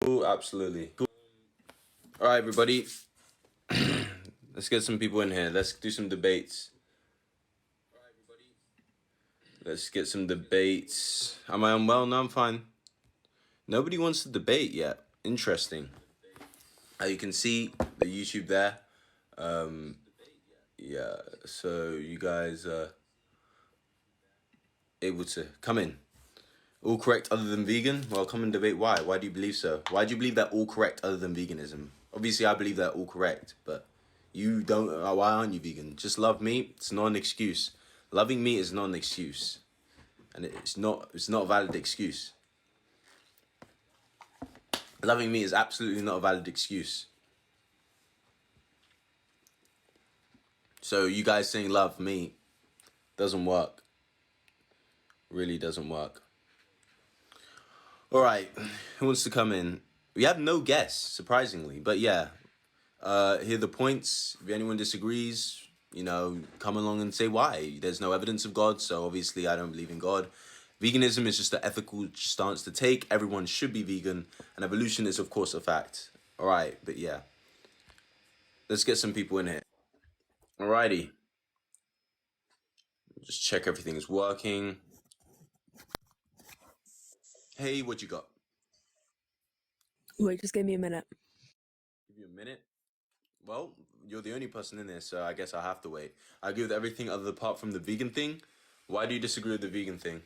Cool, absolutely. Cool. All right, everybody. Let's get some people in here. Let's do some debates. Let's get some debates. Am I unwell? No, I'm fine. Nobody wants to debate yet. Interesting. You can see the YouTube there. Yeah, so you guys are able to come in. All correct other than vegan? Well, come and debate why. Why do you believe so? Why do you believe that all correct other than veganism? Obviously, I believe that all correct, but you don't. Why aren't you vegan? Just love meat. It's not an excuse. Loving meat is not an excuse, and it's not. It's not a valid excuse. Loving meat is absolutely not a valid excuse. So you guys saying love meat doesn't work. Really doesn't work. All right, who wants to come in? We have no guests, surprisingly, but yeah. Here are the points. If anyone disagrees, come along and say why. There's no evidence of God, so obviously I don't believe in God. Veganism is just an ethical stance to take. Everyone should be vegan, and evolution is, of course, a fact. All right, but yeah. Let's get some people in here. Alrighty. Just check everything is working. Hey, what you got? Wait, just give me a minute. Give you a minute. Well, you're the only person in there, so I guess I'll have to wait. I agree with everything other apart from the vegan thing. Why do you disagree with the vegan thing?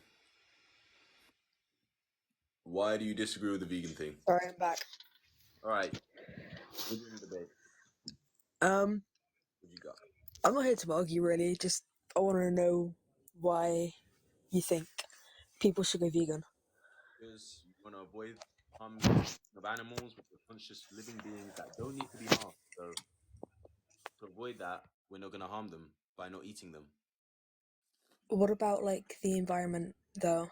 Why do you disagree with the vegan thing? Sorry, I'm back. All right, we're doing the debate. What you got? I'm not here to argue, really. Just I want to know why you think people should go vegan. Because you want to avoid harming of animals, which are conscious living beings that don't need to be harmed. So to avoid that, we're not going to harm them by not eating them. What about like the environment, though?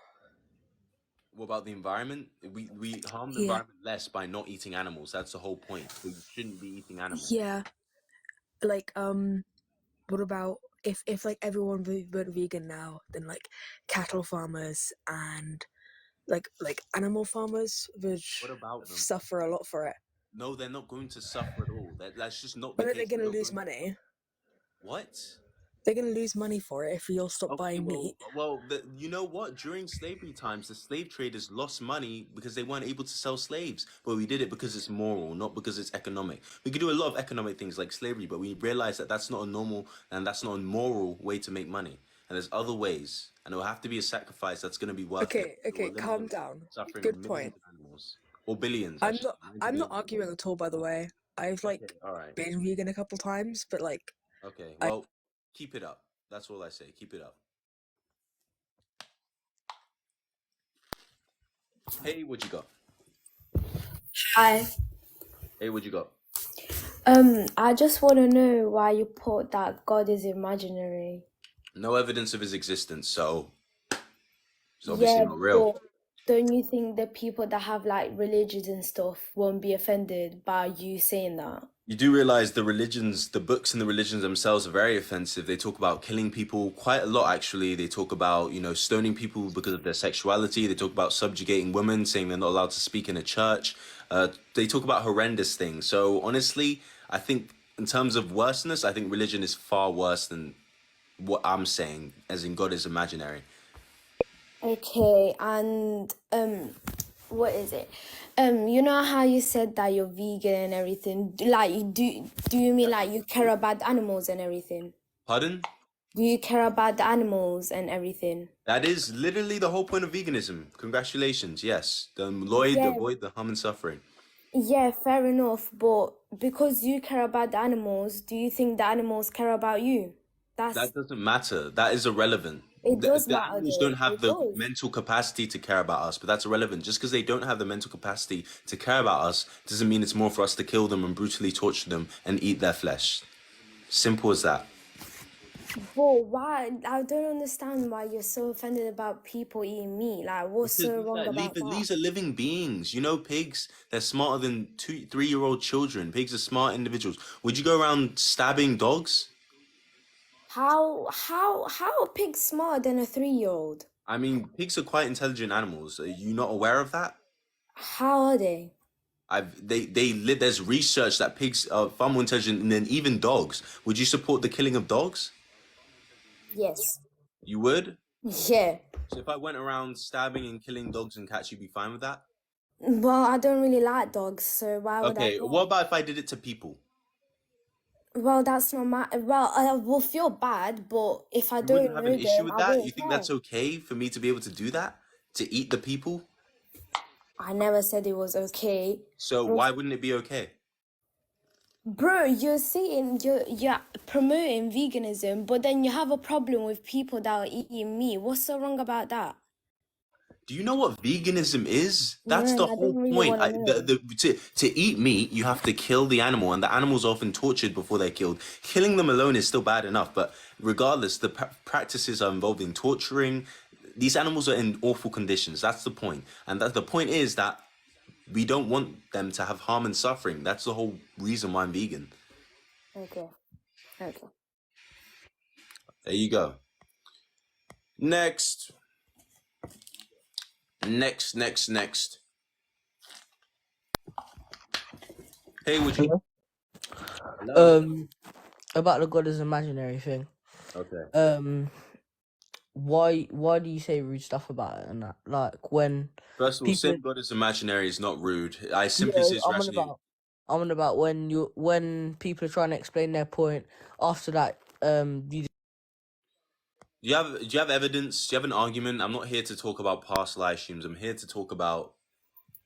What about the environment? We harm the Yeah, environment less by not eating animals. That's the whole point. So you shouldn't be eating animals. yeah. Like, what about if like everyone went vegan now, then like cattle farmers and like animal farmers would What about them? suffer a lot for it. No, they're not going to suffer at all. That's just not the But are they case. They're gonna not lose going. money? What? They're gonna lose money for it if we all stop Okay, buying meat. you know what? During slavery times, the slave traders lost money because they weren't able to sell slaves. But we did it because it's moral, not because it's economic. We could do a lot of economic things like slavery, but we realize that that's not a normal and that's not a moral way to make money. And there's other ways, and it will have to be a sacrifice that's going to be worth it. It will Okay, calm eliminate down. suffering of Good millions point. of animals or billions, I'm actually. not Millions of I'm not billions of animals. arguing at all, by the way. I've Okay, like all right. been vegan a couple times, but like Okay, I well, keep it up. That's all I say. Keep it up. Hey, what you got? Hi. Hey, what you got? I just want to know why you put that God is imaginary. No evidence of his existence, so it's obviously Yeah, not real. but don't you think the people that have like religions and stuff won't be offended by you saying that? You do realize the books and the religions themselves are very offensive. They talk about killing people quite a lot, actually. They talk about, stoning people because of their sexuality. They talk about subjugating women, saying they're not allowed to speak in a church. They talk about horrendous things. So honestly, I think in terms of worseness, I think religion is far worse than what I'm saying, as in God is imaginary. Okay, and what is it? You know how you said that you're vegan and everything? Like, do you mean like you care about the animals and everything? Pardon? Do you care about the animals and everything? That is literally the whole point of veganism. Congratulations. Yes. The Lloyd, Yeah, avoid the harm and suffering. yeah, fair enough. But because you care about the animals, do you think the animals care about you? That's That doesn't matter. That is irrelevant. it does The matter animals though. don't have It the does. mental capacity to care about us, but that's irrelevant. Just because they don't have the mental capacity to care about us doesn't mean it's more for us to kill them and brutally torture them and eat their flesh. Simple as that. But why? I don't understand why you're so offended about people eating meat. Like, what's Because so wrong about that? these are living beings. You know, pigs, they're smarter than 3-year-old children. Pigs are smart individuals. Would you go around stabbing dogs? How a pig smarter than a 3-year-old? I mean, pigs are quite intelligent animals. Are you not aware of that? How are they? There's research that pigs are far more intelligent than even dogs. Would you support the killing of dogs? Yes. You would? Yeah. So if I went around stabbing and killing dogs and cats, you'd be fine with that? Well, I don't really like dogs, so why would I Okay, care? what about if I did it to people? Well, that's not my. Well, I will feel bad, but if I You wouldn't don't have know an issue them, with I that? You won't think care. that's okay for me to be able to do that? To eat the people? I never said it was okay. So But, why wouldn't it be okay? bro, you're saying you're promoting veganism, but then you have a problem with people that are eating meat. What's so wrong about that? Do you know what veganism is? No, That's the I whole don't really point. want to know. To eat meat, you have to kill the animal, and the animal's often tortured before they're killed. Killing them alone is still bad enough, but regardless, the practices are involved in torturing. These animals are in awful conditions. That's the point. And the point is that we don't want them to have harm and suffering. That's the whole reason why I'm vegan. Okay. Okay. There you go. Next. Next. Hey, would you? Hello? About the God is imaginary thing. Okay. Why do you say rude stuff about it and that? Like when First of all, people, saying God is imaginary is not rude. I simply say it's I'm on rationally. about when people are trying to explain their point. After that, you Do you have evidence? Do you have an argument? I'm not here to talk about past live streams. I'm here to talk about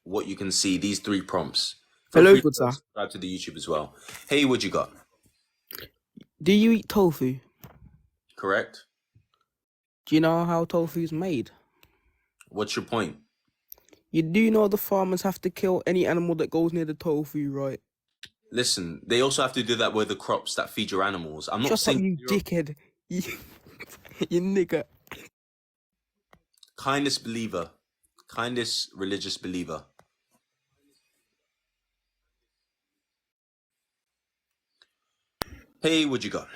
what you can see. These 3 prompts. Feel Hello, free to good sir. subscribe to the YouTube as well. Hey, what you got? Do you eat tofu? Correct? Do you know how tofu is made? What's your point? You do know the farmers have to kill any animal that goes near the tofu, right? Listen, they also have to do that with the crops that feed your animals. I'm not Shut up, saying you dickhead. You nigger. kindness believer, kindness religious believer. Hey, what you got?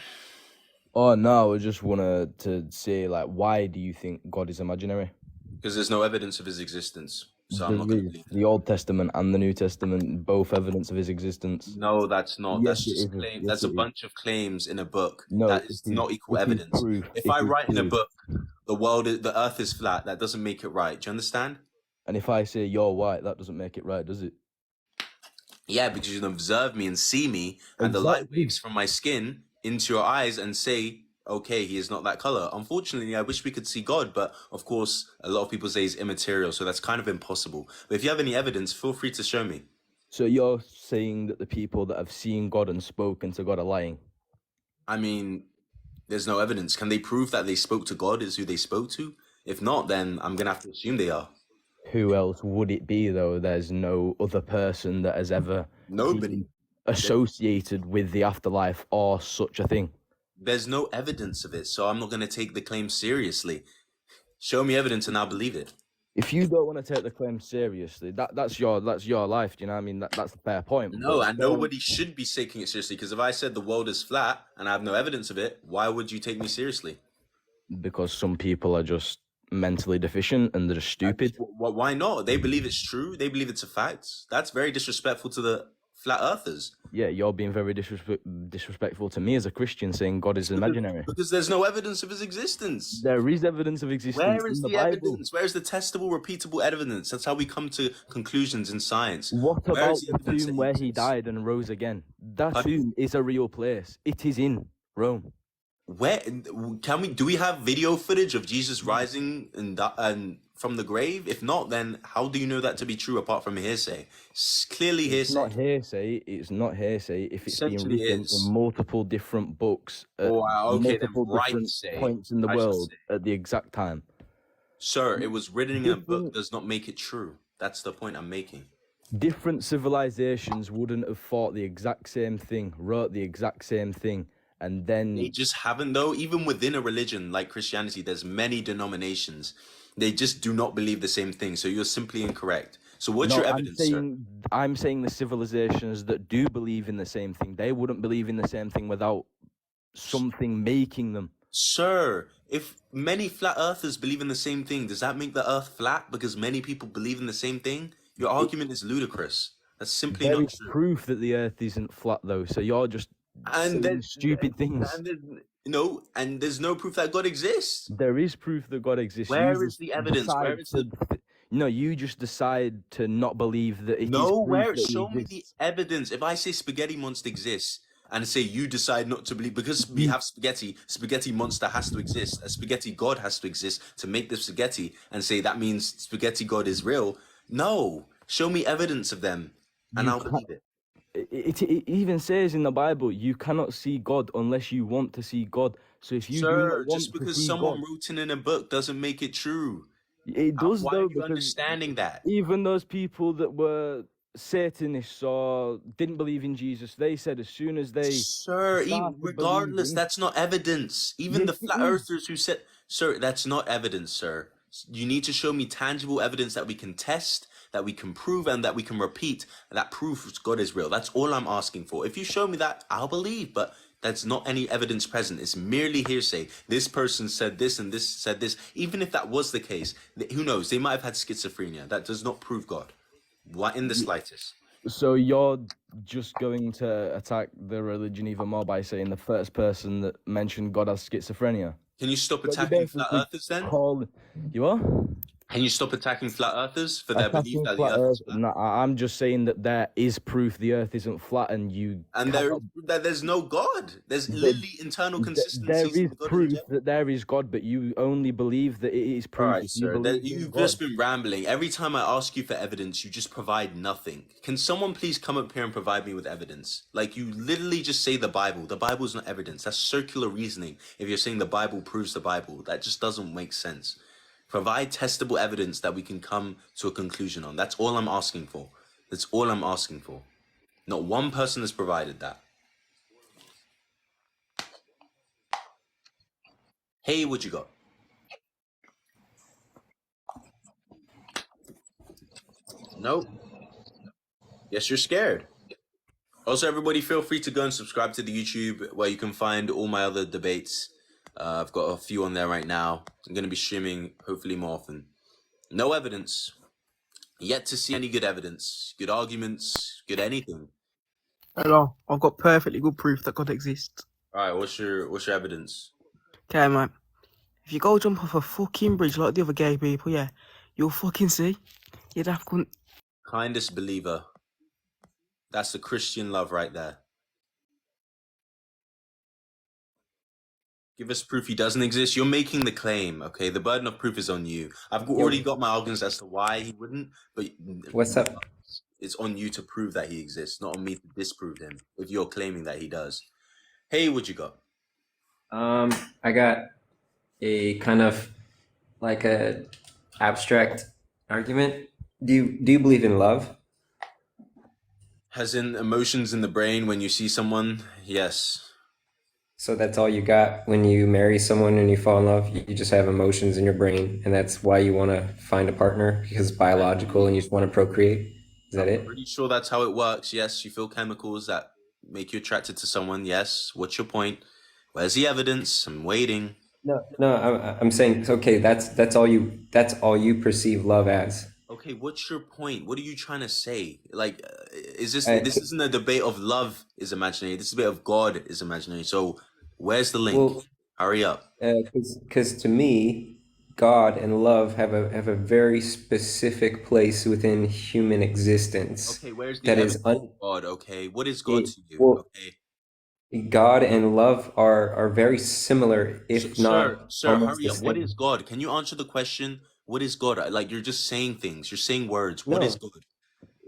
Oh no, I just wanted to say, like, why do you think God is imaginary? Because there's no evidence of his existence, so I'm not going to There is. believe it. The Old Testament and the New Testament, both evidence of his existence. No, that's not. Yes, That's it just is. claim. Yes, That's a it is. bunch of claims in a book. No, That it is is- not equal it is evidence. proof. If It I is write in a proof. book, the Earth is flat, that doesn't make it right. Do you understand? And if I say you're white, that doesn't make it right, does it? Yeah, because you can observe me and see me, and the light Exactly. waves from my skin into your eyes and say, okay, he is not that color. Unfortunately, I wish we could see God, but of course, a lot of people say he's immaterial, so that's kind of impossible. But if you have any evidence, feel free to show me. So you're saying that the people that have seen God and spoken to God are lying? I mean, there's no evidence. Can they prove that they spoke to God is who they spoke to? If not, then I'm gonna have to assume they are. Who else would it be, though? There's no other person that has ever Nobody. been associated with the afterlife or such a thing. There's no evidence of it, so I'm not gonna take the claim seriously. Show me evidence and I'll believe it. If you don't want to take the claim seriously, that's your life. Do you know what I mean? That's a fair point. No, but and nobody should be taking it seriously, because if I said the world is flat and I have no evidence of it, why would you take me seriously? because some people are just mentally deficient and they're just stupid. Why not? They believe it's true. They believe it's a fact. That's very disrespectful to the flat earthers. Yeah, you're being very disrespectful to me as a Christian, saying God is imaginary. Because there's no evidence of his existence. There is evidence of existence Where is in the the Bible. evidence? Where is the testable, repeatable evidence? That's how we come to conclusions in science. What Where about is the the evidence tomb that where he exists? died and rose again? That Pardon? tomb is a real place. It is in Rome. Where do we have video footage of Jesus rising and from the grave? If not, then how do you know that to be true apart from hearsay? Clearly It's hearsay. not hearsay. It's not hearsay if it's being Essentially written is. in multiple different books at Okay, then multiple right different say, points in the I should world say. at the exact time. Sir, it was written in a book Different- does not make it true. That's the point I'm making. Different civilizations wouldn't have thought the exact same thing, wrote the exact same thing, and then They just haven't, though. Even within a religion like Christianity, there's many denominations. They just do not believe the same thing. So you're simply incorrect. So what's No, your evidence, sir? I'm saying the civilizations that do believe in the same thing, they wouldn't believe in the same thing without something making them. Sir, if many flat earthers believe in the same thing, does that make the earth flat because many people believe in the same thing? Your argument is ludicrous. That's simply There not is true. proof that the Earth isn't flat, though. So you're just And saying stupid things. and there's no proof that God exists. There is proof that God exists. Where You is the just evidence? Where decide is the you just decide to not believe that it is no? proof Where? that he Show me the exists. evidence. If I say spaghetti monster exists, and say you decide not to believe because we You- have spaghetti monster has to exist. A spaghetti God has to exist to make the spaghetti, and say that means spaghetti God is real. No, show me evidence of them, and You I'll can't. believe it. It even says in the Bible, you cannot see God unless you want to see God. So if you do not Sir, just want to because see God, someone wrote it in a book doesn't make it true. it does Why are though, you because understanding that? even those people that were Satanists or didn't believe in Jesus, they said as soon as they Sir, even started regardless, believing, that's not evidence. Even yes, the it flat is. earthers who said, sir, that's not evidence, sir. You need to show me tangible evidence that we can test, that we can prove, and that we can repeat, that proves God is real. That's all I'm asking for. If you show me that, I'll believe, but that's not any evidence present. It's merely hearsay. This person said this and this said this. Even if that was the case, who knows? They might have had schizophrenia. That does not prove God. Why in the slightest? So you're just going to attack the religion even more by saying the first person that mentioned God has schizophrenia. Can you stop So you attacking flat basically earthers then? you are? Can you stop attacking flat earthers for their belief Attacking that the flat earth is Earth. flat? No, I'm just saying that there is proof the Earth isn't flat, and you And cannot. there's no God. There's There, literally internal there consistencies is in God in proof general. that there is God, but you only believe that it is All proof right, if you sir. believe in You've God. just been rambling. Every time I ask you for evidence, you just provide nothing. Can someone please come up here and provide me with evidence? Like you literally just say the Bible. The Bible is not evidence. That's circular reasoning. If you're saying the Bible proves the Bible, that just doesn't make sense. Provide testable evidence that we can come to a conclusion on. That's all I'm asking for. That's all I'm asking for. Not one person has provided that. Hey, what you got? Nope. Yes, you're scared. Also, everybody feel free to go and subscribe to the YouTube where you can find all my other debates. I've got a few on there right now. I'm going to be streaming hopefully more often. No evidence. Yet to see any good evidence, good arguments, good anything. Hello, I've got perfectly good proof that God exists. All right, what's your evidence? Okay, mate. If you go jump off a fucking bridge like the other gay people, yeah, you'll fucking see. You'd have to. Kindest believer. That's the Christian love right there. Give us proof he doesn't exist. You're making the claim, okay? The burden of proof is on you. I've already got my arguments as to why he wouldn't, but What's up? it's on you to prove that he exists, not on me to disprove him if you're claiming that he does. Hey, what you got? I got a kind of like a abstract argument. Do you believe in love? As in emotions in the brain when you see someone? Yes. So that's all you got when you marry someone and you fall in love? You just have emotions in your brain, and that's why you want to find a partner because it's biological and you just want to procreate? Is that it? Pretty sure that's how it works. Yes, you feel chemicals that make you attracted to someone. Yes. What's your point? Where's the evidence? I'm waiting. No, I'm saying okay. That's all you perceive love as. Okay, what's your point? What are you trying to say? Like, is this I- this isn't a debate of love is imaginary. This is a debate of God is imaginary. So, where's the link? Well, Hurry up. because to me, God and love have a very specific place within human existence. Okay, where's the That evidence is of God? Okay, what is God to you? well, Okay, God and love are very similar, if not sir, almost hurry the up. What is same. God? Can you answer the question? What is God? Like you're just saying things. You're saying words. What is No, God?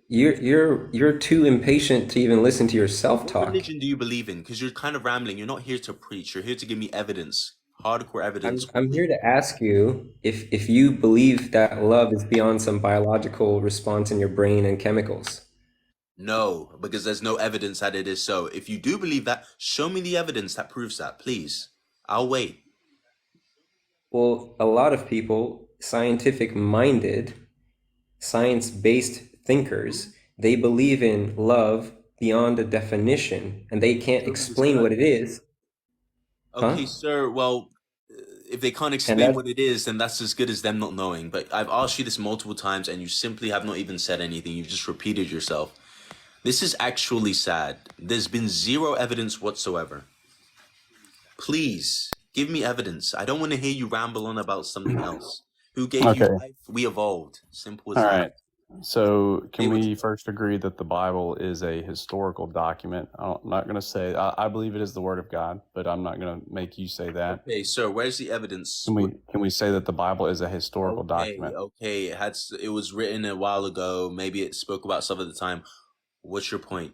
you're too impatient to even listen to yourself What talk. religion do you believe in? Because you're kind of rambling. You're not here to preach. You're here to give me evidence, hardcore evidence. I'm here to ask you if you believe that love is beyond some biological response in your brain and chemicals. No, because there's no evidence that it is so. If you do believe that, show me the evidence that proves that, please. I'll wait. Well, a lot of people, scientific minded, science based thinkers, they believe in love beyond a definition and they can't Show me this explain what it evidence. is. Okay, Huh? sir. Well, if they can't And explain that's what it is, then that's as good as them not knowing. But I've asked you this multiple times, and you simply have not even said anything. You've just repeated yourself. This is actually sad. There's been zero evidence whatsoever. Please give me evidence. I don't want to hear you ramble on about something else. Who gave you Okay. life? We evolved. Simple as All that. right. So Hey, can what we you- first agree that the Bible is a historical document? I'm not going to say I believe it is the Word of God, but I'm not going to make you say that. Okay, sir, where's the evidence? Can we say that the Bible is a historical document? Okay, it was written a while ago. Maybe it spoke about stuff at the time. What's your point?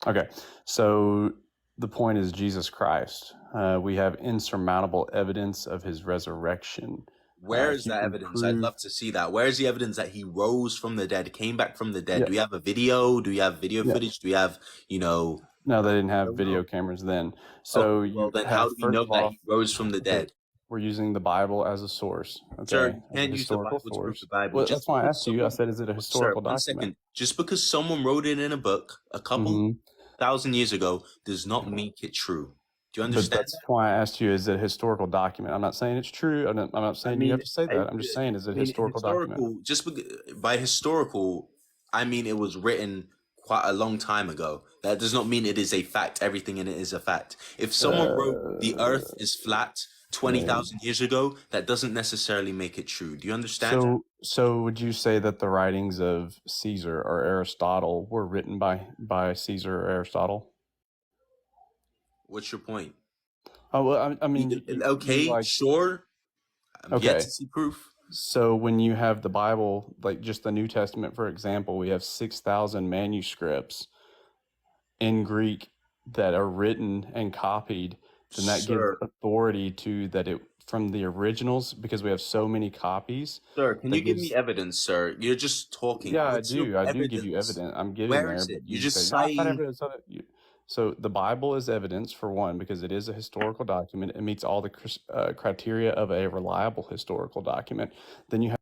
Okay. So the point is Jesus Christ. We have insurmountable evidence of his resurrection. Where is He that can evidence? I'd prove- love to see that. Where is the evidence that he rose from the dead, came back from the dead? Yeah. Do we have a video? Do we have video Yeah. footage? Do we have, No, they didn't have video cameras then. So well, then how do we know that he rose from the dead? We're using the Bible as a source. Okay, Sir, as you a can't use the historical Bible to prove source. the Bible. Well, Just that's why I because asked you. I said, is it a historical Sir, 1 document? second. Just because someone wrote it in a book a couple thousand years ago does not make it true. Do you But understand? that's why I asked you, is it a historical document? I'm not saying it's true. I'm not saying you have to say that. I'm just saying, is it a historical document? Just by historical, I mean it was written quite a long time ago. That does not mean it is a fact. Everything in it is a fact. If someone wrote the Earth is flat 20,000 years ago, that doesn't necessarily make it true. Do you understand? So would you say that the writings of Caesar or Aristotle were written by Caesar or Aristotle? What's your point? Oh, well, I mean, Sure. I'm yet to see proof. So when you have the Bible, like just the New Testament, for example, we have 6,000 manuscripts in Greek that are written and copied, then that gives authority to that it from the originals, because we have so many copies. Sir, can you give me evidence, sir? You're just talking. Yeah, I do give you evidence. I'm giving Where there. is it? But You just say, "No, it's not citing- evidence." So the Bible is evidence, for one, because it is a historical document. It meets all the criteria of a reliable historical document. Then you have.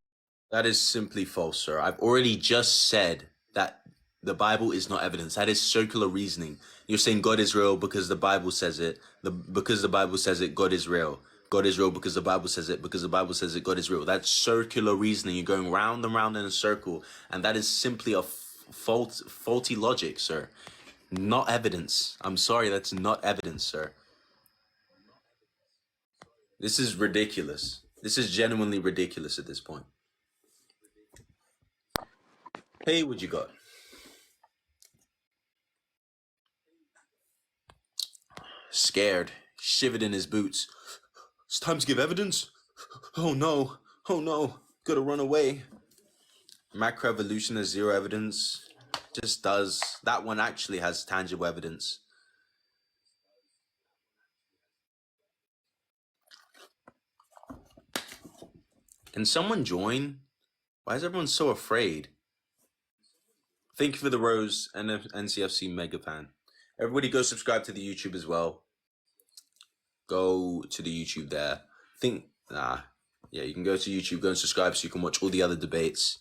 That is simply false, sir. I've already just said that the Bible is not evidence. That is circular reasoning. You're saying God is real because the Bible says it. Because the Bible says it, God is real. God is real because the Bible says it. Because the Bible says it, God is real. That's circular reasoning. You're going round and round in a circle, and that is simply a faulty logic, sir. Not evidence. I'm sorry, that's not evidence, sir. This is ridiculous. This is genuinely ridiculous at this point. Hey, what you got? Scared, shivered in his boots. It's time to give evidence? Oh no, gotta run away. Macroevolution has zero evidence. Just does. That one actually has tangible evidence. Can someone join? Why is everyone so afraid? Thank you for the rose and NCFC mega fan. Everybody go subscribe to the YouTube as well. Go to the YouTube there. Yeah, you can go to YouTube, go and subscribe so you can watch all the other debates.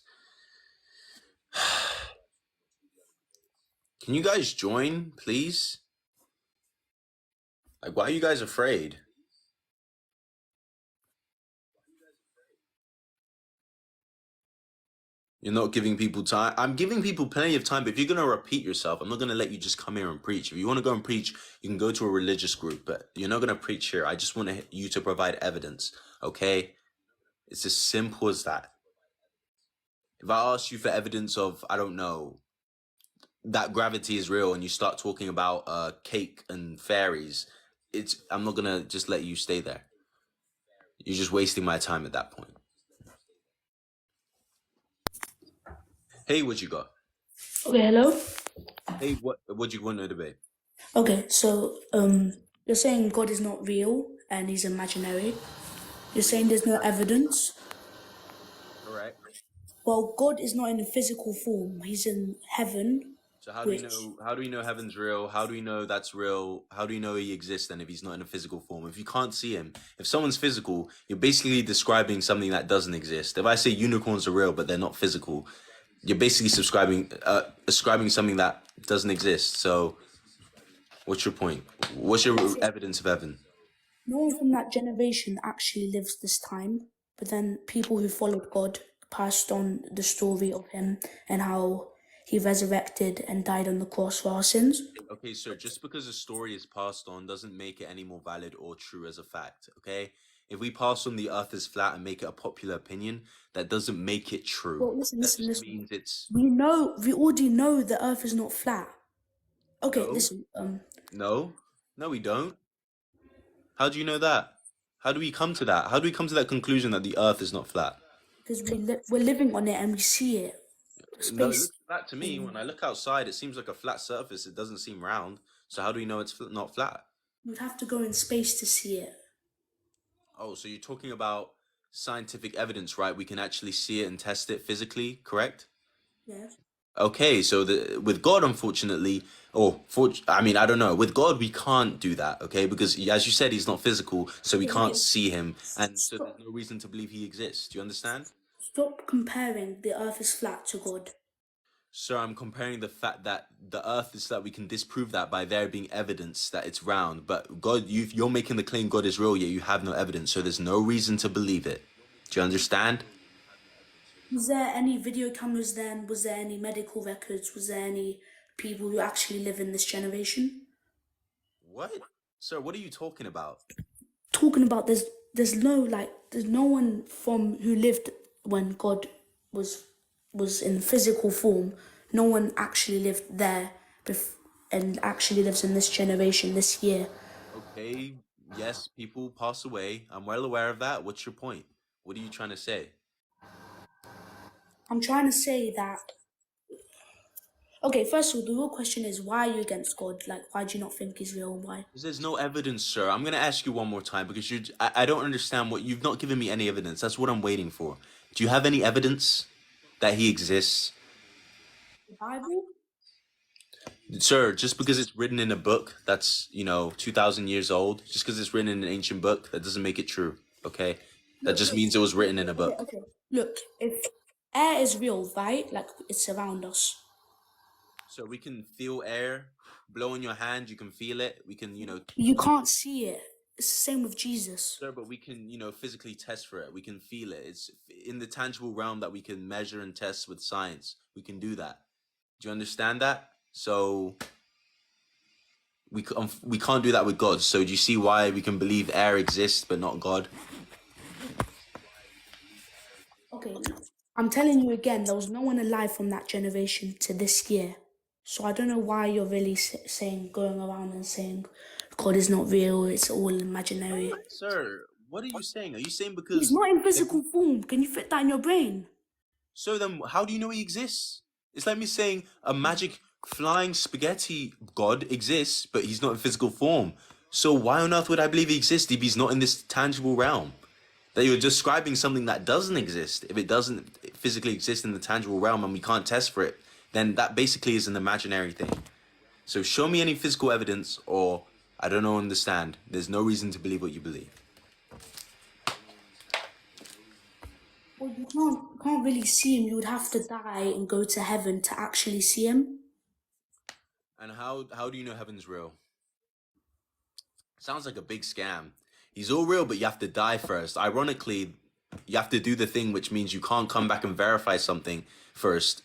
Can you guys join, please? Like, why are you guys afraid? You're not giving people time. I'm giving people plenty of time, but if you're going to repeat yourself, I'm not going to let you just come here and preach. If you want to go and preach, you can go to a religious group, but you're not going to preach here. I just want you to provide evidence, okay? It's as simple as that. If I ask you for evidence of, I don't know, that gravity is real, and you start talking about cake and fairies, I'm not going to just let you stay there. You're just wasting my time at that point. Hey, what you got? Okay, hello? Hey, what do you want to debate? Okay, so you're saying God is not real and he's imaginary. You're saying there's no evidence. Correct. Well, God is not in a physical form. He's in heaven. So how do we know heaven's real? How do we know that's real? How do we know he exists then if he's not in a physical form? If you can't see him, if someone's physical, you're basically describing something that doesn't exist. If I say unicorns are real but they're not physical, you're basically ascribing something that doesn't exist. So what's your point? What's your evidence of heaven? No one from that generation actually lives this time, but then people who followed God passed on the story of him and how he resurrected and died on the cross for our sins. Okay, sir, just because a story is passed on doesn't make it any more valid or true as a fact, okay? If we pass on the earth is flat and make it a popular opinion, that doesn't make it true. Well, listen, That listen, just listen. means it's... We already know the earth is not flat. Okay, No. listen, No, we don't. How do you know that? How do we come to that? How do we come to that conclusion that the earth is not flat? because we're living on it and we see it. No, it Space. looks flat to me. When I look outside, it seems like a flat surface. It doesn't seem round. So how do we know it's not flat? You'd have to go in space to see it. Oh, so you're talking about scientific evidence, right? We can actually see it and test it physically, correct? Yeah. Okay, so with God, unfortunately, I don't know. With God, we can't do that, okay? Because as you said, he's not physical, so we can't see him, and so there's no reason to believe he exists. Do you understand? Stop comparing the earth is flat to God. Sir, I'm comparing the fact that the earth is that we can disprove that by there being evidence that it's round. But God, you're making the claim God is real, yet you have no evidence, so there's no reason to believe it. Do you understand? Was there any video cameras then? Was there any medical records? Was there any people who actually live in this generation? What? Sir, what are you talking about? Talking about there's no one from who lived when God was in physical form. No one actually lived there and actually lives in this generation this year. Okay, yes, people pass away. I'm well aware of that. What's your point? What are you trying to say? I'm trying to say that. Okay, first of all, the real question is, why are you against God? Like, why do you not think he's real? Why? Because there's no evidence, sir. I'm going to ask you one more time because I don't understand you've not given me any evidence. That's what I'm waiting for. Do you have any evidence that he exists? The Bible? Sir, just because it's written in a book that's, 2,000 years old, just because it's written in an ancient book, that doesn't make it true, okay? That just means it was written in a book. Okay. Look, if air is real, right? Like, it's around us. So we can feel air blow in your hand, you can feel it. We can, You can't see it. It's the same with Jesus. Sir, but we can, physically test for it. We can feel it. It's in the tangible realm that we can measure and test with science. We can do that. Do you understand that? So we can't do that with God. So do you see why we can believe air exists but not God? Okay, I'm telling you again, there was no one alive from that generation to this year. So I don't know why you're really going around and saying God is not real, it's all imaginary. Sir, what are you saying? Are you saying because... He's not in physical form. Can you fit that in your brain? So then how do you know he exists? It's like me saying a magic flying spaghetti god exists, but he's not in physical form. So why on earth would I believe he exists if he's not in this tangible realm? That you're describing something that doesn't exist. If it doesn't physically exist in the tangible realm and we can't test for it, then that basically is an imaginary thing. So show me any physical evidence or I don't understand. There's no reason to believe what you believe. Well, you can't really see him. You would have to die and go to heaven to actually see him. And how do you know heaven's real? Sounds like a big scam. He's all real, but you have to die first. Ironically, you have to do the thing which means you can't come back and verify something first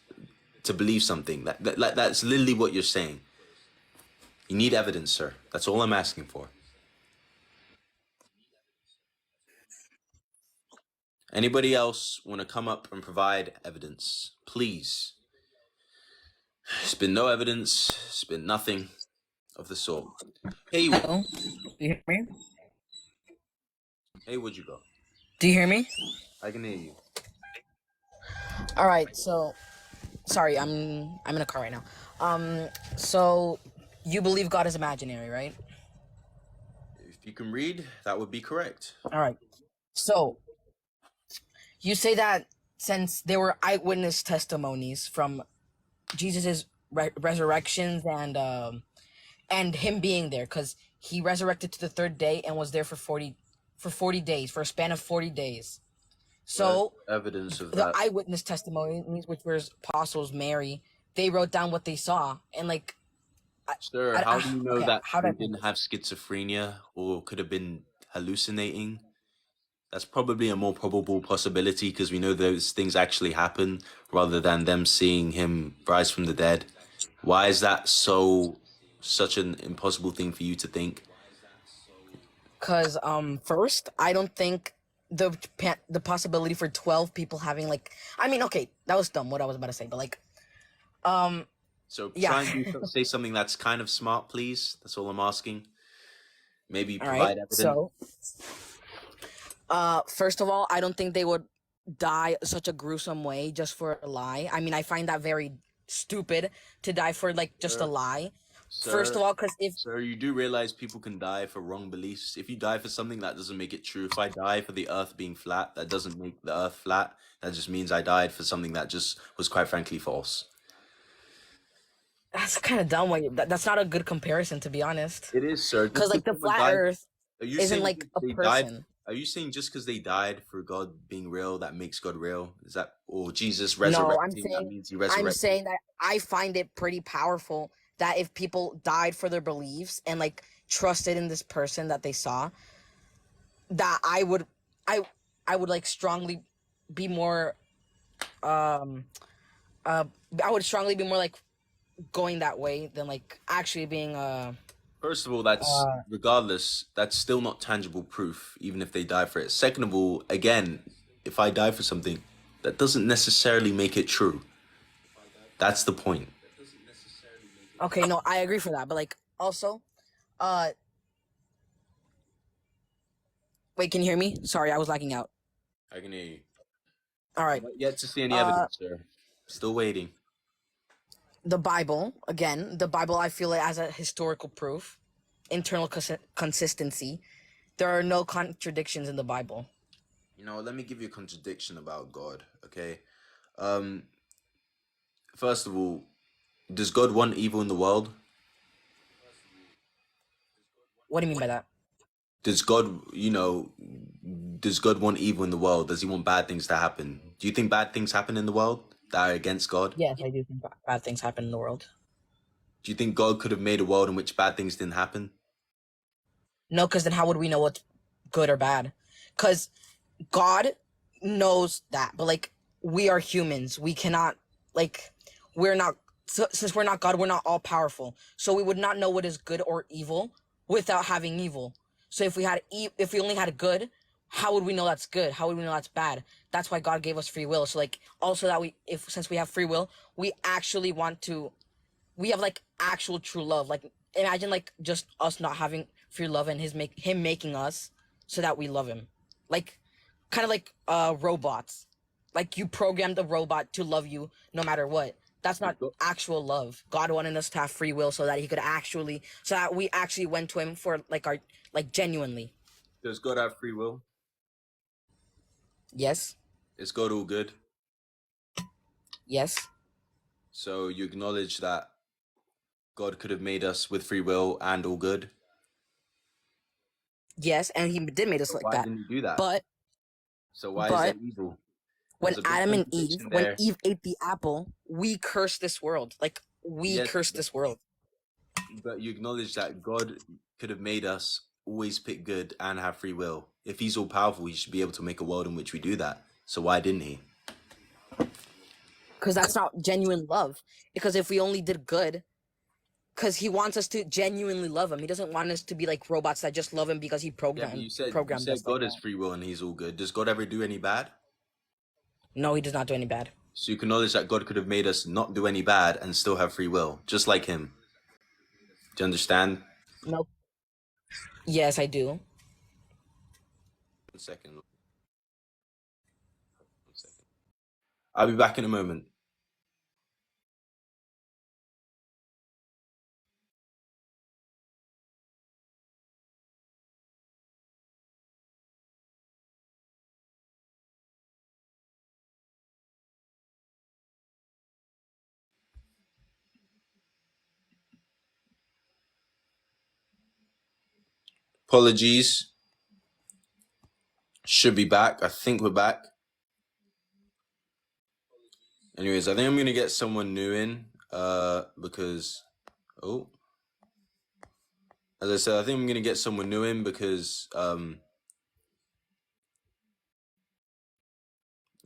to believe something. That's literally what you're saying. You need evidence, sir. That's all I'm asking for. Anybody else want to come up and provide evidence? Please. It's been no evidence. It's been nothing of the sort. Hey, hello. Do you hear me? Hey, where'd you go? Do you hear me? I can hear you. All right. So, sorry, I'm in a car right now. So you believe God is imaginary, right? If you can read, that would be correct. All right. So you say that since there were eyewitness testimonies from Jesus's resurrections and him being there, because he resurrected to the third day and was there for 40 days, for a span of 40 days. So evidence of the that. eyewitness testimonies, which were apostles, Mary, they wrote down what they saw, and like. Sir, how do you know that how he didn't have schizophrenia or could have been hallucinating? That's probably a more probable possibility because we know those things actually happen rather than them seeing him rise from the dead. Why is that such an impossible thing for you to think? Cause first, I don't think the possibility for 12 people having like, I mean, okay, that was dumb what I was about to say, but like, So yeah. try and say something that's kind of smart, please. That's all I'm asking. Maybe All right. provide evidence. So, first of all, I don't think they would die such a gruesome way just for a lie. I mean, I find that very stupid to die for like just a lie. First of all, because if Sir, you do realize people can die for wrong beliefs. If you die for something, that doesn't make it true. If I die for the Earth being flat, that doesn't make the Earth flat. That just means I died for something that just was quite frankly false. that's kind of dumb. That's not a good comparison, to be honest. It is, sir. Because like the flat Earth isn't like a person. Are you saying just because they died for God being real, that makes God real? Is that, or Jesus No, resurrecting, that means he resurrected? I'm saying that I find it pretty powerful that if people died for their beliefs and like trusted in this person that they saw, that I would like strongly be more I would strongly be more like going that way than like actually being First of all, that's regardless, that's still not tangible proof, even if they die for it. Second of all, again, if I die for something, that doesn't necessarily make it true. That's the point. Okay, no, I agree for that, but like also, wait, can you hear me? Sorry, I was lagging out. I can hear you. All right. Yet to see any evidence, sir. Still waiting. The Bible, again, the Bible, I feel it as a historical proof, internal consistency. There are no contradictions in the Bible. You know, let me give you a contradiction about God, okay? First of all, does God want evil in the world? What do you mean by that? Does God, does God want evil in the world? Does he want bad things to happen? Do you think bad things happen in the world that are against God? Yes, I do think bad things happen in the world. Do you think God could have made a world in which bad things didn't happen? No, because then how would we know what's good or bad? Because God knows that, but like we are humans, we cannot since we're not God, we're not all powerful, so we would not know what is good or evil without having evil. So if we only had good, how would we know that's good? How would we know that's bad? That's why God gave us free will. So like also that since we have free will, we actually we have like actual true love. Like imagine like just us not having free love and him making us so that we love him. Like kind of like robots. Like you programmed the robot to love you no matter what. That's not actual love. God wanted us to have free will so that so that we actually went to him for genuinely. Does God have free will? Yes. Is God all good? Yes. So you acknowledge that God could have made us with free will and all good? Yes, and he did make us like that. Why didn't he do that? So why is that evil? When Eve ate the apple, we cursed this world. Like we cursed this world. But you acknowledge that God could have made us always pick good and have free will. If he's all powerful, he should be able to make a world in which we do that. So why didn't he? Because that's not genuine love. Because if we only did good, because he wants us to genuinely love him. He doesn't want us to be like robots that just love him because he programmed. Yeah, but you said God has free will and he's all good. Does God ever do any bad? No, he does not do any bad. So you acknowledge that God could have made us not do any bad and still have free will, just like him. Do you understand? No. Yes, I do. 1 second. I'll be back in a moment. Apologies. Should be back. I think we're back. Anyways, I think I'm gonna get someone new in, because as I said, I think I'm gonna get someone new in because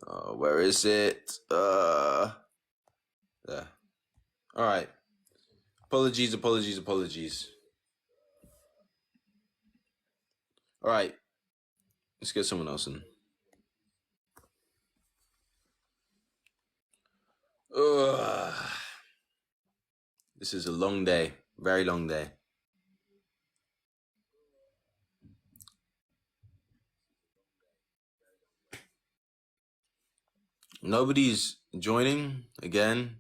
Where is it? There. All right. Apologies. All right. Let's get someone else in. This is a long day. Very long day. Nobody's joining again.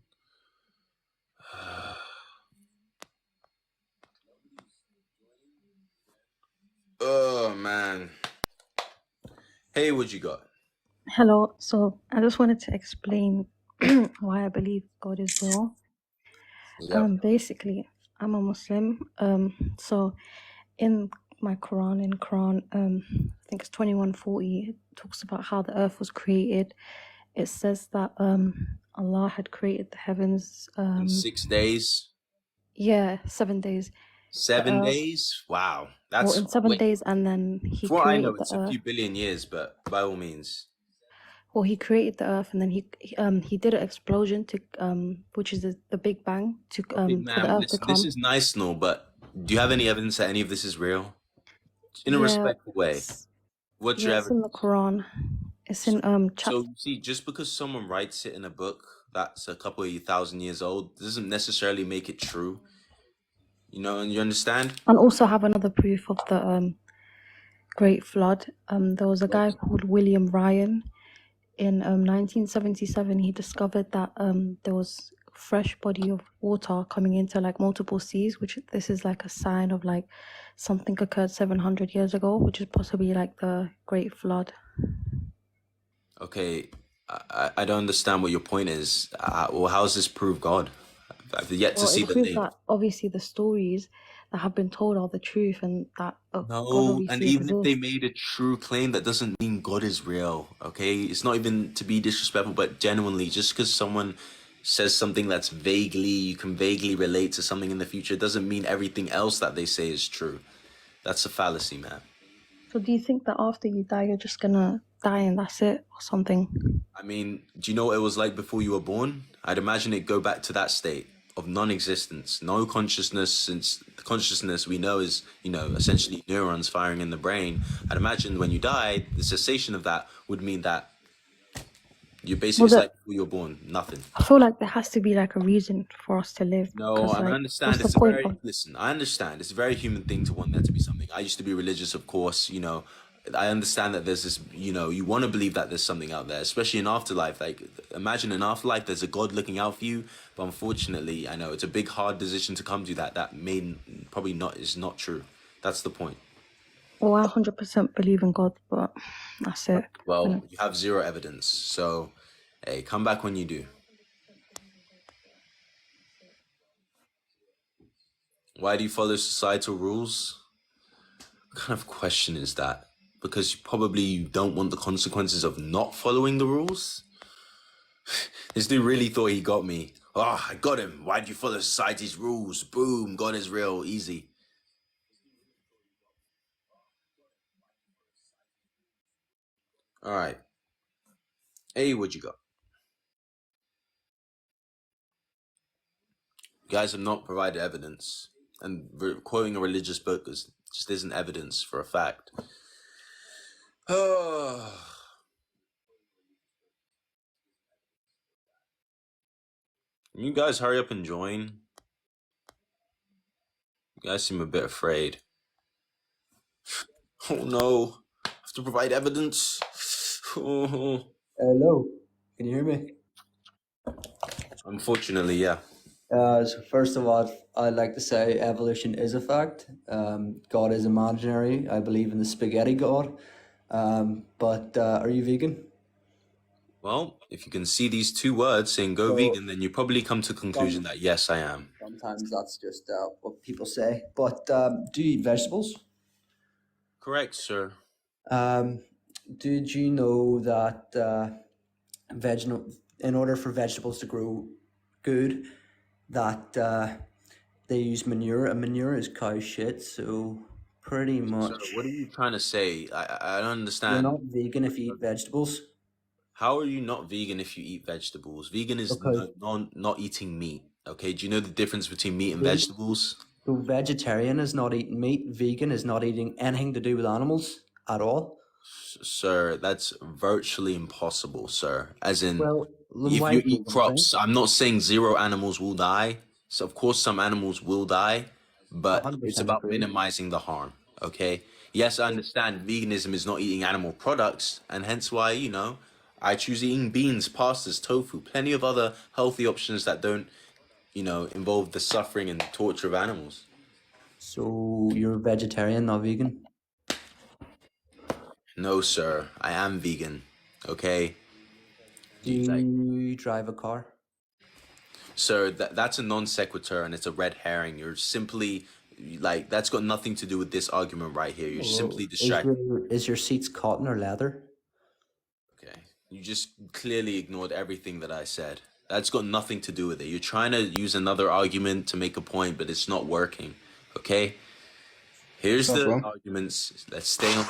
Oh, man. Hey, what you got? Hello. So I just wanted to explain why I believe God is real. Yep. Basically, I'm a Muslim. So in my Quran, I think it's 2140, it talks about how the earth was created. It says that Allah had created the heavens. In 6 days? Yeah, 7 days. 7 days? Wow. Well, That's in 7 days, and then He for what I know, created it's the a earth. few billion years, but by all means. Well, He created the earth, and then he did an explosion to which is the Big Bang to Okay, for the ma'am, earth to this come. is nice and all, but do you have any evidence that any of this is real? In a Yeah, respectful way. What's your it's in the evidence? Quran. It's in So you see, just because someone writes it in a book that's a couple of thousand years old doesn't necessarily make it true. You know, and you understand? and also have another proof of the Great Flood. There was a guy called William Ryan in 1977. He discovered that there was fresh body of water coming into like multiple seas, which this is like a sign of like something occurred 700 years ago, which is possibly like the Great Flood. Okay, I don't understand what your point is. Well, how does this prove God? I've yet to Well, see it the proves link. that obviously the stories that have been told are the truth, and that God No, and obviously even if they exists. made a true claim, that doesn't mean God is real, okay? It's not even to be disrespectful, but genuinely, just because someone says something that's you can vaguely relate to something in the future, doesn't mean everything else that they say is true. That's a fallacy, man. So do you think that after you die, you're just gonna die and that's it, or something? I mean, do you know what it was like before you were born? I'd imagine it go back to that state of non-existence, no consciousness, since the consciousness we know is, essentially neurons firing in the brain. I'd imagine when you die, the cessation of that would mean that you're basically, Well, it's like before you were born, nothing. I feel like there has to be like a reason for us to live. No, Because and I like, understand what's the point of? listen, I understand it's a very human thing to want there to be something. I used to be religious, of course, I understand that there's this, you want to believe that there's something out there, especially in afterlife. Like, imagine in afterlife, there's a God looking out for you. But unfortunately, I know it's a big, hard decision to come to that probably is not true. That's the point. Well, I 100% believe in God, but that's it. Well, you have zero evidence. So, hey, come back when you do. Why do you follow societal rules? What kind of question is that? Because you don't want the consequences of not following the rules? This dude really thought he got me. Oh, I got him. Why'd you follow society's rules? Boom, God is real, easy. All right. Hey, what you got? You guys have not provided evidence. And quoting a religious book just isn't evidence for a fact. Oh. You guys hurry up and join. You guys seem a bit afraid. Oh no. I have to provide evidence. Oh. Hello, can you hear me? Unfortunately, yeah. So first of all, I'd like to say evolution is a fact. God is imaginary. I believe in the spaghetti God. But are you vegan? Well, if you can see these two words saying go vegan, then you probably come to the conclusion that yes, I am. Sometimes that's just what people say. But do you eat vegetables? Correct, sir. Did you know that in order for vegetables to grow good, that they use manure, and manure is cow shit, so pretty much. So what are you trying to say? I don't understand. You're not vegan if you eat vegetables. How are you not vegan if you eat vegetables? Vegan is Because not eating meat. Okay, do you know the difference between meat and see, vegetables? so vegetarian is not eating meat. Vegan is not eating anything to do with animals at all. Sir, that's virtually impossible, sir. As in, Well, then if why you is eat vegan a thing? crops, I'm not saying zero animals will die. So of course some animals will die, but it's 100% about agree. minimizing the harm. Okay. Yes, I understand veganism is not eating animal products, and hence why, I choose eating beans, pastas, tofu, plenty of other healthy options that don't, involve the suffering and torture of animals. So you're vegetarian, not vegan? No, sir, I am vegan. Okay. Do you drive a car? Sir, that's a non sequitur and it's a red herring. You're simply like that's got nothing to do with this argument right here. You're Well, simply distracted. is your seats cotton or leather? Okay. You just clearly ignored everything that I said. That's got nothing to do with it. You're trying to use another argument to make a point, but it's not working. Okay? Here's What's up, the bro? arguments. Let's stay on.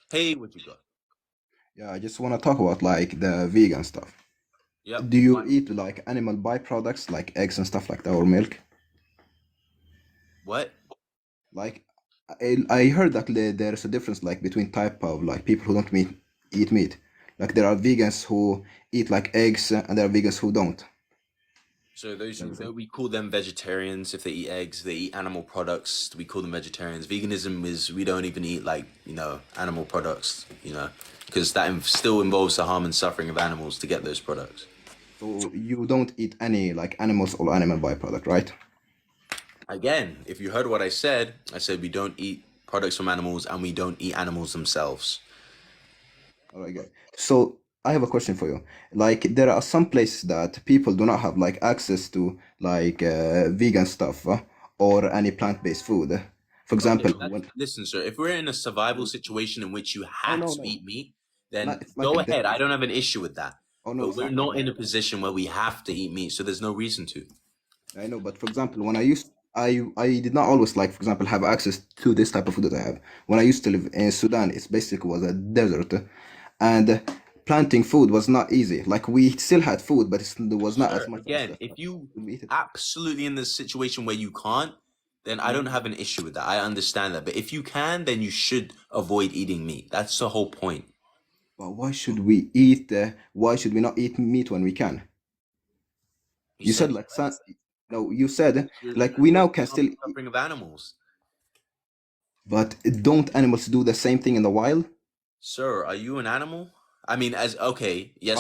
Hey, what you got? Yeah, I just want to talk about like the vegan stuff. Yep. Do you eat like animal byproducts like eggs and stuff like that or milk? What? Like I heard that there is a difference like between type of like people who don't eat meat. Like there are vegans who eat like eggs and there are vegans who don't. So we call them vegetarians. If they eat eggs, they eat animal products. We call them vegetarians. Veganism is we don't even eat like animal products. Because that still involves the harm and suffering of animals to get those products. So you don't eat any like animals or animal byproduct, right? Again, if you heard what I said we don't eat products from animals and we don't eat animals themselves. All right, good. So I have a question for you. Like there are some places that people do not have like access to like vegan stuff or any plant-based food. For example, Listen, sir, if we're in a survival situation in which you have to eat meat, then it's like go a ahead. I don't have an issue with that. Oh no, But it's we're not like not in that. a position where we have to eat meat, so there's no reason to. I know, but for example, when I did not always like, for example, have access to this type of food that I have. When I used to live in Sudan, it's basically was a desert, and planting food was not easy. Like we still had food, but there was not as much as Again, if you absolutely in the situation where you can't, then I don't have an issue with that. I understand that. But if you can, then you should avoid eating meat. That's the whole point. But why should we eat? Why should we not eat meat when we can? You said like no, you said like we now can still eat, suffering of animals. but don't animals do the same thing in the wild? Sir, are you an animal? I mean, yes, Aren't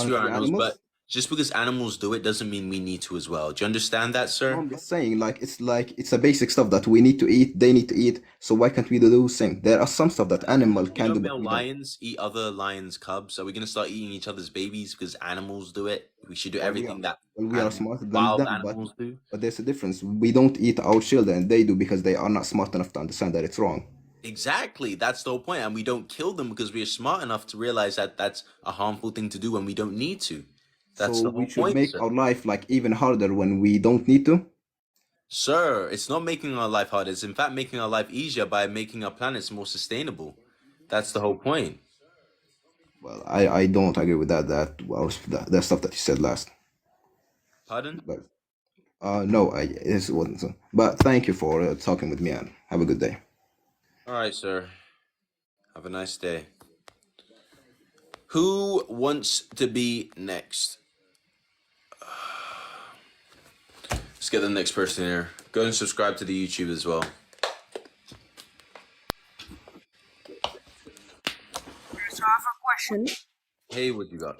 we are we animals, animals? but just because animals do it doesn't mean we need to as well. Do you understand that, No, sir? I'm just saying, like it's a basic stuff that we need to eat, they need to eat, so why can't we do the same? There are some stuff that animal You can know, do, but male we don't. lions eat other lions' cubs. Are we gonna start eating each other's babies because animals do it? We should do Well, everything that we are smarter than wild them, animals do. but there's a difference. We don't eat our children, they do because they are not smart enough to understand that it's wrong. Exactly, that's the whole point. And we don't kill them because we are smart enough to realize that that's a harmful thing to do when we don't need to. That's So the we whole should point, make sir. our life like even harder when we don't need to. Sir, it's not making our life harder. It's in fact making our life easier by making our planets more sustainable. That's the whole point. Well, I don't agree with that stuff that you said last. Pardon? But no, it wasn't so. But thank you for talking with me and have a good day. All right, sir. Have a nice day. Who wants to be next? Let's get the next person here. Go and subscribe to the YouTube as well. So I have a question. Hey, what you got?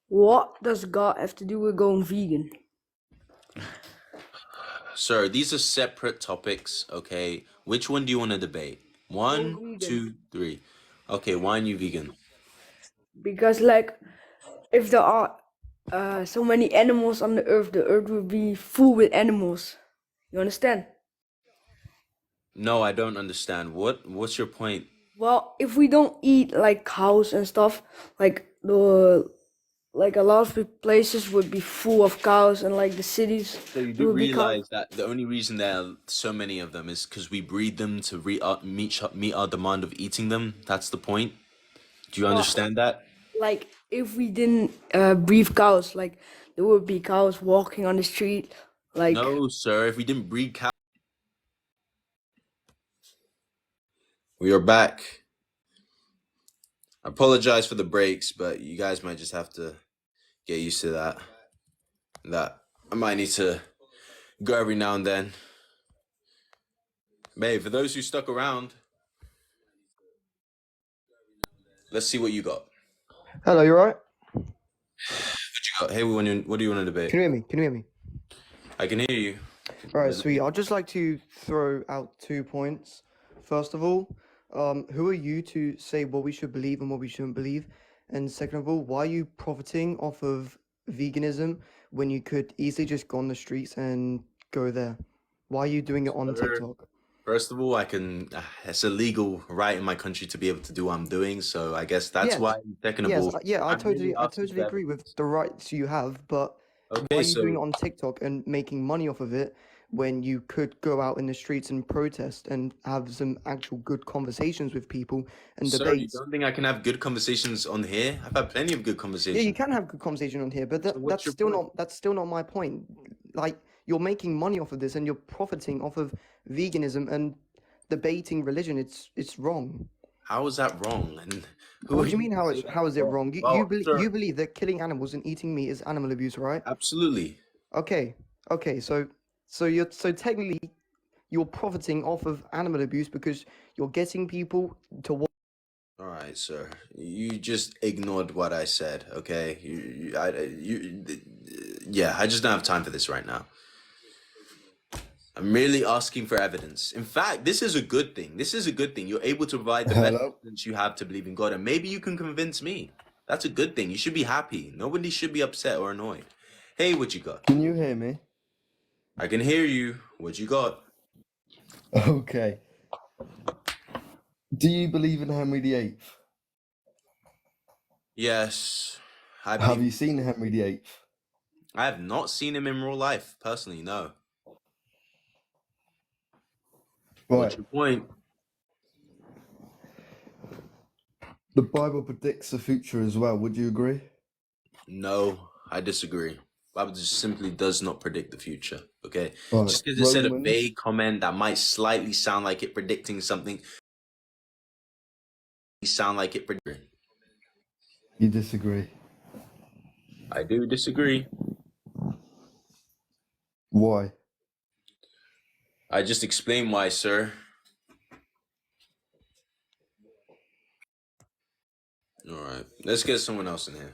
What does God have to do with going vegan? Sir, these are separate topics, okay? Which one do you want to debate? 1, 2, 3. Okay, why aren't you vegan? Because like, if there are so many animals on the earth will be full with animals. You understand? No, I don't understand. What's your point? Well, if we don't eat like cows and stuff, like a lot of places would be full of cows, and like the cities So you do would be cows. realize that the only reason there are so many of them is because we breed them to meet our demand of eating them? That's the point? Do you understand that? like if we didn't breed cows, like there would be cows walking on the street, like No, sir. If we didn't breed cows, we are back. I apologize for the breaks, but you guys might just have to get used to that. That I might need to go every now and then. But hey, for those who stuck around, let's see what you got. Hello, you alright? What you got? Hey, what do you want to debate? Can you hear me? Can you hear me? I can hear you. Alright, sweet. I'd just like to throw out 2 points. First of all, who are you to say what we should believe and what we shouldn't believe? And second of all, why are you profiting off of veganism when you could easily just go on the streets and go there? Why are you doing it on TikTok? First of all, it's a legal right in my country to be able to do what I'm doing, so I guess that's Yes, why. Second of yes, all, yeah, I I'm really totally asking for agree with the rights you have, but why Okay, are you doing it so on TikTok and making money off of it when you could go out in the streets and protest and have some actual good conversations with people and sir, you debates? don't think I can have good conversations on here? I've had plenty of good Yeah, conversations. you can have good conversation on here, but So what's that's your still point? that's still not my point. Like, you're making money off of this and you're profiting off of veganism and debating religion. It's wrong. How is that wrong? And who What are do you you mean to say how is that's it wrong? wrong? Well, sir, You believe that killing animals and eating meat is animal abuse, right? absolutely. Okay. So technically you're profiting off of animal abuse because you're getting people to watch. All right, sir. You just ignored what I said. Okay. Yeah. I just don't have time for this right now. I'm merely asking for evidence. In fact, this is a good thing. This is a good thing. You're able to provide the best Hello? evidence you have to believe in God, and maybe you can convince me. That's a good thing. You should be happy. Nobody should be upset or annoyed. Hey, what you got? Can you hear me? I can hear you. What you got? Okay. Do you believe in Henry VIII? Yes, I Have you believe. seen Henry VIII? I have not seen him in real life, personally. No. What's Right. your point? The Bible predicts the future as well. Would you agree? No, I disagree. Bible just simply does not predict the future. Okay, Right. just because it said a Romans. vague comment that might slightly sound like it predicting something, You disagree. I do disagree. Why? I just explained why, sir. All right, let's get someone else in here.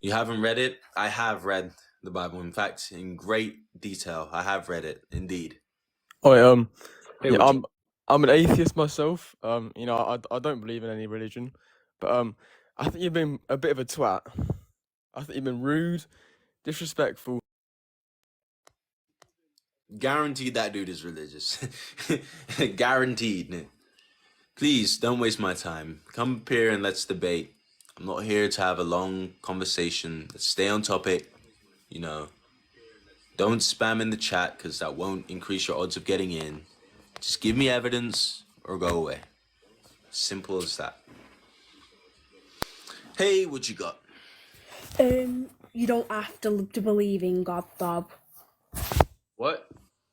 You haven't read it? I have read the Bible. In fact, in great detail. I have read it, indeed. Oh, Hey, yeah, what you? I'm an atheist myself. You know, I don't believe in any religion, but I think you've been a bit of a twat. I think you've been rude, disrespectful. Guaranteed that dude is religious. Guaranteed. Please don't waste my time. Come up here and let's debate. I'm not here to have a long conversation. Let's stay on topic. You know, don't spam in the chat because that won't increase your odds of getting in. Just give me evidence or go away. Simple as that. Hey, what you got? You don't have to believe in God, Bob. What?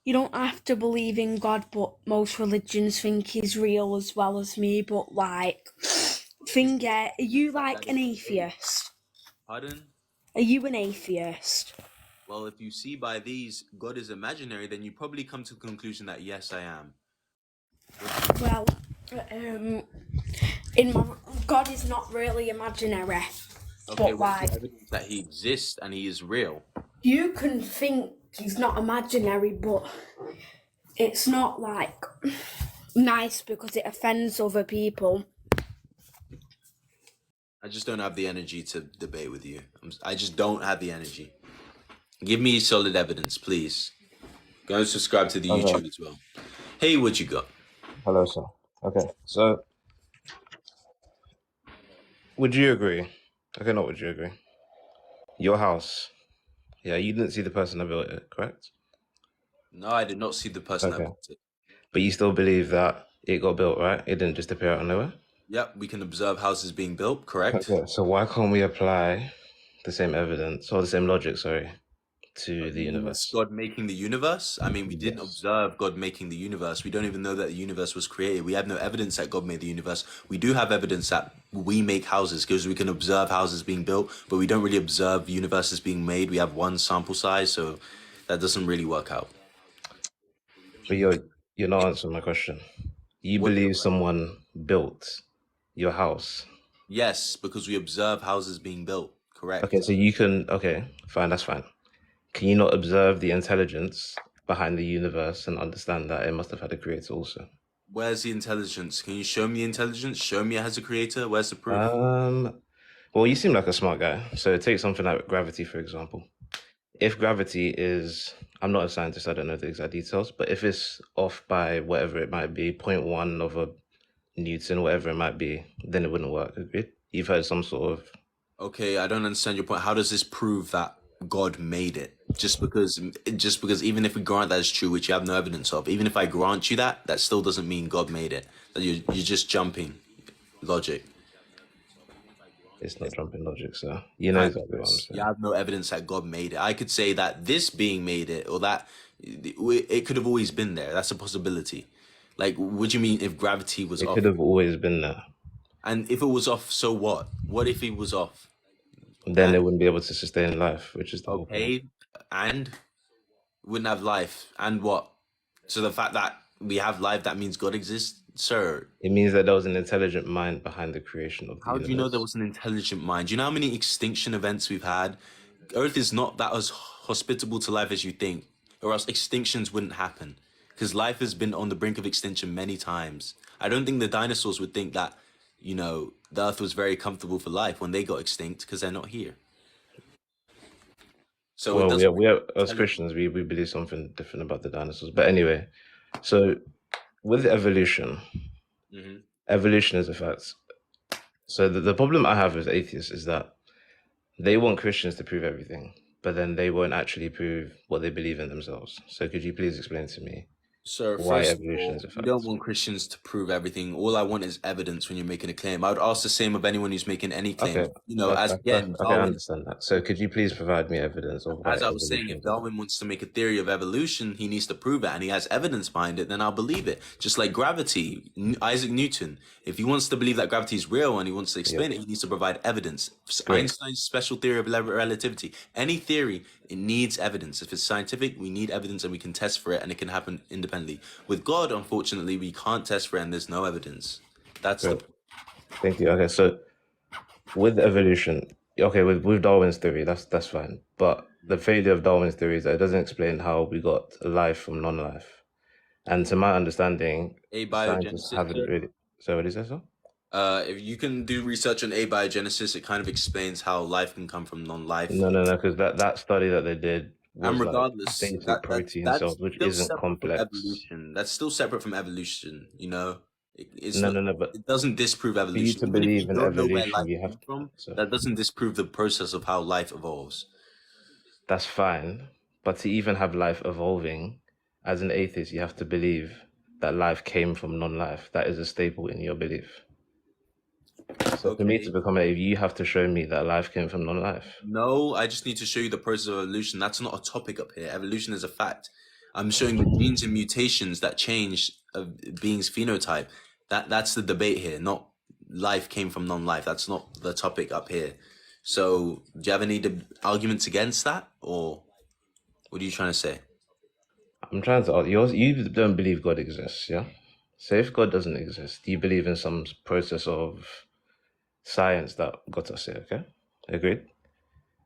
You don't have to believe in God, but most religions think He's real as well as me. But like, are you like an atheist? Pardon? Are you an atheist? Well, if you see by these God is imaginary, then you probably come to the conclusion that yes, I am. Well, God is not really imaginary. Okay, But what's like, the evidence that He exists and He is real? you can think He's not imaginary, but it's not like nice because it offends other people. I just don't have the energy to debate with you. I just don't have the energy. Give me solid evidence, please. Go and subscribe to the Okay. YouTube as well. Hey, what you got? Hello, sir. Okay, so would you agree? Okay, not would you agree? Your house. Yeah, you didn't see the person that built it, correct? No, I did not see the person that Okay. built it. But you still believe that it got built, right? It didn't just appear out of nowhere? Yep, we can observe houses being built, correct? Okay, so why can't we apply the same evidence or the same logic, sorry, to the Yes, universe? God making the universe. I mean, we didn't Yes. observe God making the universe. We don't even know that the universe was created. We have no evidence that God made the universe. We do have evidence that we make houses because we can observe houses being built, but we don't really observe universes being made. We have one sample size, so that doesn't really work out. But you're not answering my question. You What? believe someone built your house. Yes, because we observe houses being built. Correct. Okay, so you can, okay, fine, that's fine. Can you not observe the intelligence behind the universe and understand that it must have had a creator also? Where's the intelligence? Can you show me the intelligence? Show me it has a creator. Where's the proof? Well, you seem like a smart guy. So take something like gravity, for example. If gravity is, I'm not a scientist, I don't know the exact details, but if it's off by whatever it might be, 0.1 of a Newton, whatever it might be, then it wouldn't work. Agreed? You've heard some sort of. Okay, I don't understand your point. How does this prove that God made it? Just because even if we grant that is true, which you have no evidence of, even if I grant you that, that still doesn't mean God made it. That you're just jumping logic. It's not jumping logic, so you know Kind exactly of. what I'm You saying. have no evidence that God made it. I could say that this being made it, or that it could have always been there. That's a possibility. Like, what do you mean if gravity was It off? could have always been there. And if it was off, so what? What if it was off? Then it wouldn't be able to sustain life, which is the whole point. Okay, and wouldn't have life, and what? So the fact that we have life, that means God exists, sir. It means that there was an intelligent mind behind the creation of the How do you know there universe. was an intelligent mind? Do you know how many extinction events we've had? Earth is not that as hospitable to life as you think, or else extinctions wouldn't happen. Because life has been on the brink of extinction many times. I don't think the dinosaurs would think that, the Earth was very comfortable for life when they got extinct, because they're not here. So it Well, doesn't. we are as Christians, we believe something different about the dinosaurs. But anyway, so with evolution, Mhm. evolution is a fact. So the problem I have with atheists is that they want Christians to prove everything, but then they won't actually prove what they believe in themselves. So could you please explain to me So why first of evolution all, is a we fact? don't want Christians to prove everything. All I want is evidence when you're making a claim. I would ask the same of anyone who's making any claim. Okay, As again, okay, I Darwin. understand that. So could you please provide me evidence of why As I was saying, evolution if is a fact? Darwin wants to make a theory of evolution, he needs to prove it, and he has evidence behind it. Then I'll believe it. Just like gravity, Isaac Newton. If he wants to believe that gravity is real and he wants to explain it, he needs to provide evidence. Great. Einstein's special theory of relativity. Any theory, it needs evidence. If it's scientific, we need evidence, and we can test for it, and it can happen independently. With God, unfortunately, we can't test for it, and there's no evidence. That's Great. Thank you. Okay, so with evolution, okay, with Darwin's theory, that's fine. But the failure of Darwin's theory is that it doesn't explain how we got life from non-life. And to my understanding, scientists abiogenesis. haven't really. So what is that? So? If you can do research on abiogenesis, it kind of explains how life can come from non-life. No, because that study that they did was And like regardless, basic protein that's cells, which still isn't separate from complex. evolution. That's still separate from evolution. It's No, not. but It doesn't disprove for you evolution. to Even if you believe in don't know where evolution, life you have came to. from, So that doesn't disprove the process of how life evolves. that's fine. But to even have life evolving, as an atheist, you have to believe that life came from non-life. That is a staple in your belief. So for me to become an atheist, you have to show me that life came from non-life. No, I just need to show you the process of evolution. That's not a topic up here. Evolution is a fact. I'm showing the genes and mutations that change a being's phenotype. That's the debate here, not life came from non-life. That's not the topic up here. So, do you have any arguments against that, or what are you trying to say? I'm trying to ask you don't believe God exists, yeah? So if God doesn't exist, do you believe in some process of science that got us here, okay? Agreed?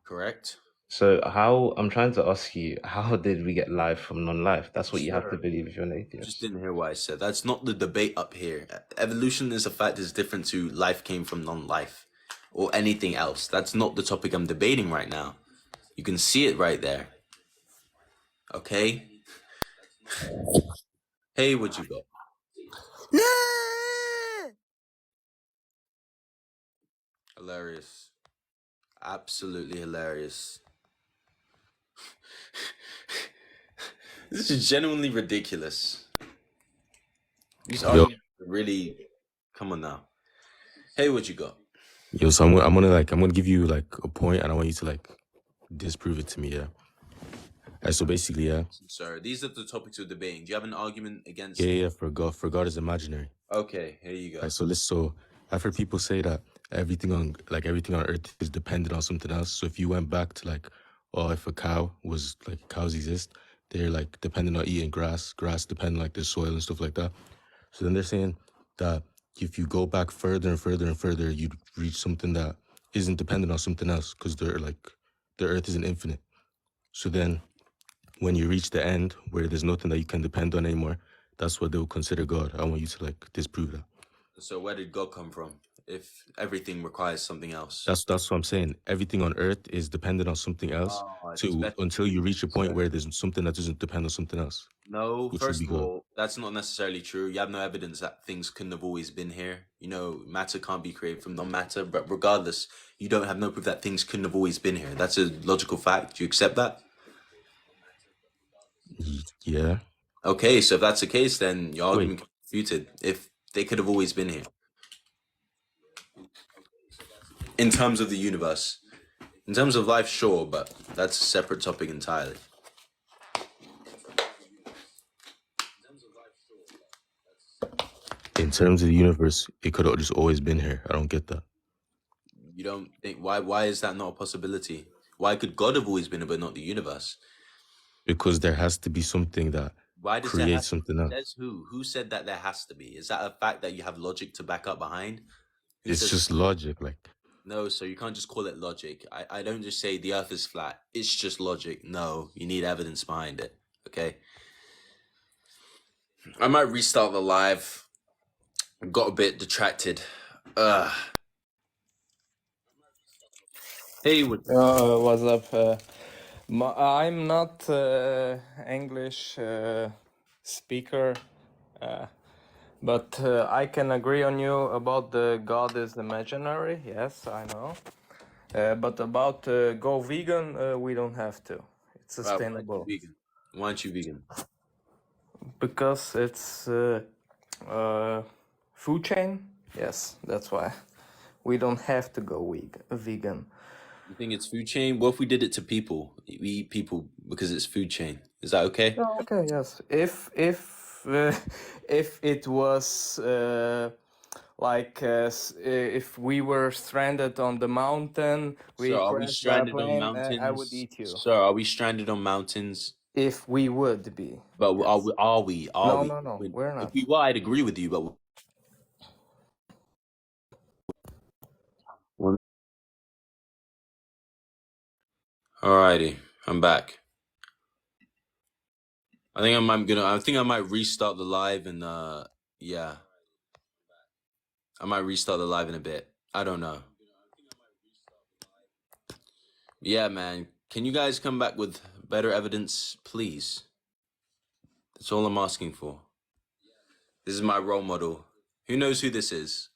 Correct. So I'm trying to ask you, how did we get life from non-life? That's what you have to believe if you're an atheist. Just didn't hear what I said. That's not the debate up here. Evolution is a fact is different to life came from non-life or anything else. That's not the topic I'm debating right now. You can see it right there. Okay? Hey, what you got? Hilarious. Absolutely hilarious. This is genuinely ridiculous. These arguments are really... Come on now. Hey, what you got? Yo, so I'm gonna give you like a point, and I want you to like disprove it to me. Yeah. So basically, yeah. Sir, these are the topics we're debating. Do you have an argument against? Yeah. For God is imaginary. Okay, here you go. So I've heard people say that everything on Earth is dependent on something else. So if you went back to like, oh, if a cow was like cows exist, they're like dependent on eating grass dependent like the soil and stuff like that. So then they're saying that if you go back further and further and further, you'd reach something that isn't dependent on something else, because the Earth isn't infinite. So then when you reach the end where there's nothing that you can depend on anymore, that's what they'll consider God. I want you to like disprove that. So where did God come from if everything requires something else? That's what I'm saying. Everything on Earth is dependent on something else until you reach a point where there's something that doesn't depend on something else. No, which first would be of God. all, that's not necessarily true. You have no evidence that things couldn't have always been here. You know, matter can't be created from non-matter, but regardless, you don't have no proof that things couldn't have always been here. That's a logical fact. Do you accept that? Yeah. Okay, so if that's the case, then your argument can be refuted. If they could have always been here. In terms of the universe. In terms of life, sure, but that's a separate topic entirely. In terms of the universe, it could have just always been here. I don't get that. You don't think why is that not a possibility? Why could God have always been here but not the universe? Because there has to be something that Why does creates something else. Says who? Who said that there has to be? Is that a fact that you have logic to back up behind? It's just logic, like. No, so you can't just call it logic. I don't just say the earth is flat. It's just logic. No, you need evidence behind it. Okay? I might restart the live. Got a bit detracted. Hey, what's up? I'm not English speaker, but I can agree on you about the God is imaginary. Yes, I know. But about go vegan, we don't have to. It's sustainable. Why aren't you vegan? Because it's food chain. Yes, that's why. We don't have to go vegan. You think it's food chain? What if we did it to people? We eat people because it's food chain. Is that okay? Oh, okay, yes. If it was if we were stranded on the mountain, Are we stranded on mountains? I would eat you. Sir, are we stranded on mountains? If we would be. But yes. Are we? No, we're not. If we were, I'd agree with you, but... Alrighty, I'm back. I think I might restart the live and yeah. I might restart the live in a bit. I don't know. Yeah, man. Can you guys come back with better evidence, please? That's all I'm asking for. This is my role model. Who knows who this is?